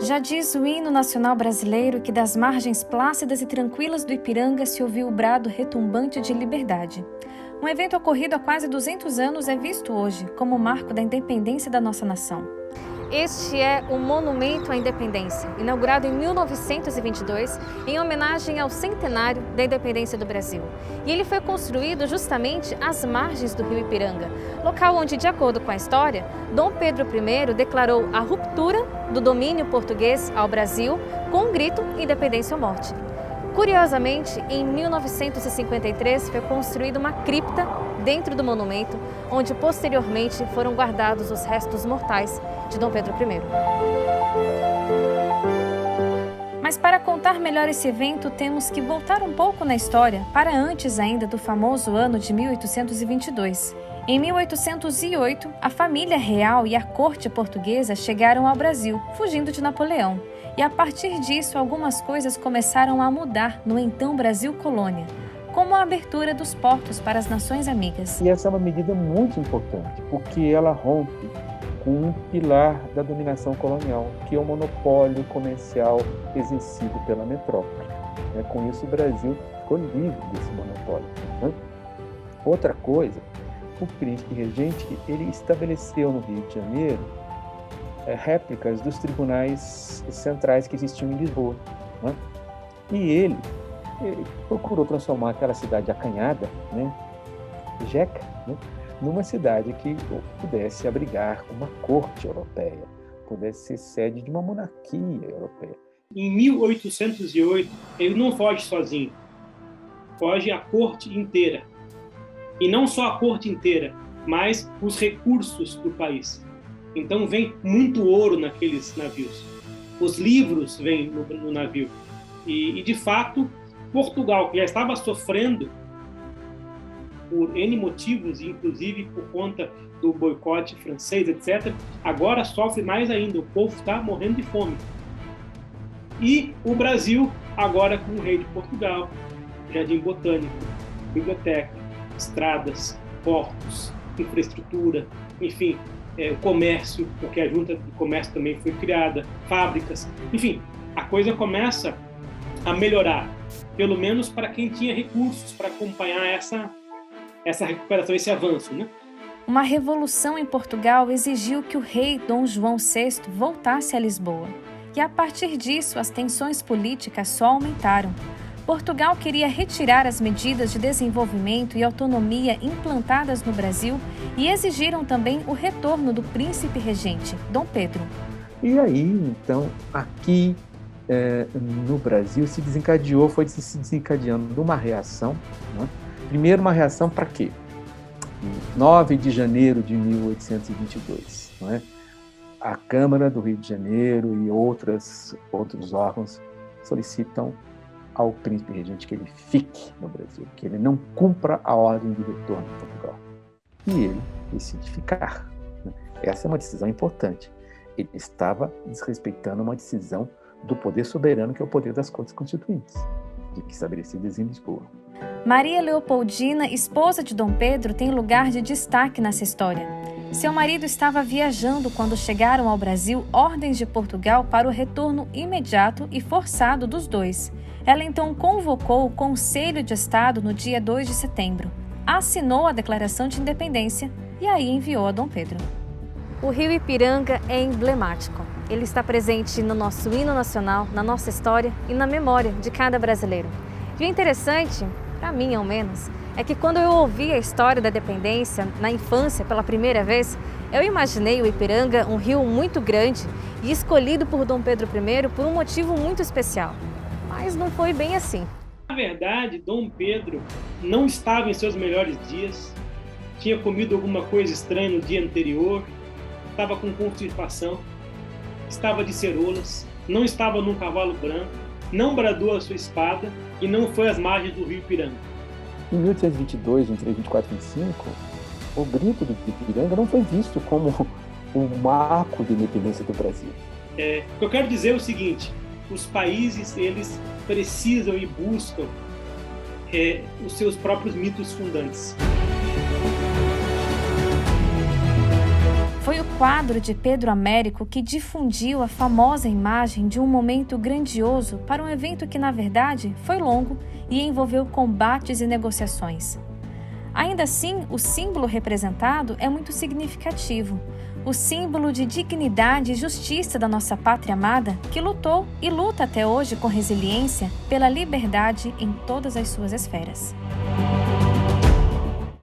Já diz o hino nacional brasileiro que das margens plácidas e tranquilas do Ipiranga se ouviu o brado retumbante de liberdade. Um evento ocorrido há quase 200 anos é visto hoje como marco da independência da nossa nação. Este é o Monumento à Independência, inaugurado em 1922, em homenagem ao centenário da independência do Brasil. E ele foi construído justamente às margens do rio Ipiranga, local onde, de acordo com a história, Dom Pedro I declarou a ruptura do domínio português ao Brasil com o grito Independência ou Morte. Curiosamente, em 1953 foi construída uma cripta dentro do monumento, onde posteriormente foram guardados os restos mortais de Dom Pedro I. Mas para contar melhor esse evento, temos que voltar um pouco na história, para antes ainda do famoso ano de 1822. Em 1808, a família real e a corte portuguesa chegaram ao Brasil, fugindo de Napoleão. E a partir disso, algumas coisas começaram a mudar no então Brasil colônia, como a abertura dos portos para as nações amigas. E essa é uma medida muito importante, porque ela rompe com um pilar da dominação colonial, que é o monopólio comercial exercido pela metrópole. Com isso, o Brasil ficou livre desse monopólio. Outra coisa, o príncipe regente ele estabeleceu no Rio de Janeiro réplicas dos tribunais centrais que existiam em Lisboa. E ele procurou transformar aquela cidade acanhada, Jeca, numa cidade que pudesse abrigar uma corte europeia, pudesse ser sede de uma monarquia europeia. Em 1808, ele não foge sozinho, foge a corte inteira. E não só a corte inteira, mas os recursos do país. Então vem muito ouro naqueles navios. Os livros vêm no navio. E, de fato, Portugal, que já estava sofrendo por N motivos, inclusive por conta do boicote francês, etc., agora sofre mais ainda. O povo está morrendo de fome. E o Brasil, agora com o rei de Portugal, jardim botânico, biblioteca, estradas, portos, infraestrutura, enfim, o comércio, porque a junta de comércio também foi criada, fábricas, enfim, a coisa começa a melhorar, pelo menos para quem tinha recursos para acompanhar essa recuperação, esse avanço, Uma revolução em Portugal exigiu que o rei Dom João VI voltasse a Lisboa. E a partir disso, as tensões políticas só aumentaram. Portugal queria retirar as medidas de desenvolvimento e autonomia implantadas no Brasil e exigiram também o retorno do príncipe regente, Dom Pedro. E aí, então, aqui no Brasil foi se desencadeando uma reação. Primeiro, uma reação para quê? 9 de janeiro de 1822, a Câmara do Rio de Janeiro e outros órgãos solicitam ao príncipe regente que ele fique no Brasil, que ele não cumpra a ordem de retorno de Portugal. E ele decide ficar. Essa é uma decisão importante. Ele estava desrespeitando uma decisão do poder soberano, que é o poder das Cortes Constituintes, estabelecidas em Lisboa. Maria Leopoldina, esposa de Dom Pedro, tem lugar de destaque nessa história. Seu marido estava viajando quando chegaram ao Brasil ordens de Portugal para o retorno imediato e forçado dos dois. Ela então convocou o Conselho de Estado no dia 2 de setembro, assinou a Declaração de Independência e aí enviou a Dom Pedro. O rio Ipiranga é emblemático. Ele está presente no nosso hino nacional, na nossa história e na memória de cada brasileiro. E o interessante, para mim ao menos, é que quando eu ouvi a história da independência na infância pela primeira vez, eu imaginei o Ipiranga um rio muito grande e escolhido por Dom Pedro I por um motivo muito especial. Mas não foi bem assim. Na verdade, Dom Pedro não estava em seus melhores dias, tinha comido alguma coisa estranha no dia anterior, estava com constipação, estava de ceroulas, não estava num cavalo branco, não bradou a sua espada e não foi às margens do rio Ipiranga. Em 1822, entre 24 e 25, o grito do Ipiranga não foi visto como um marco de independência do Brasil. O que eu quero dizer é o seguinte: os países eles precisam e buscam os seus próprios mitos fundantes. Foi o quadro de Pedro Américo que difundiu a famosa imagem de um momento grandioso para um evento que, na verdade, foi longo e envolveu combates e negociações. Ainda assim, o símbolo representado é muito significativo. O símbolo de dignidade e justiça da nossa pátria amada, que lutou e luta até hoje com resiliência pela liberdade em todas as suas esferas.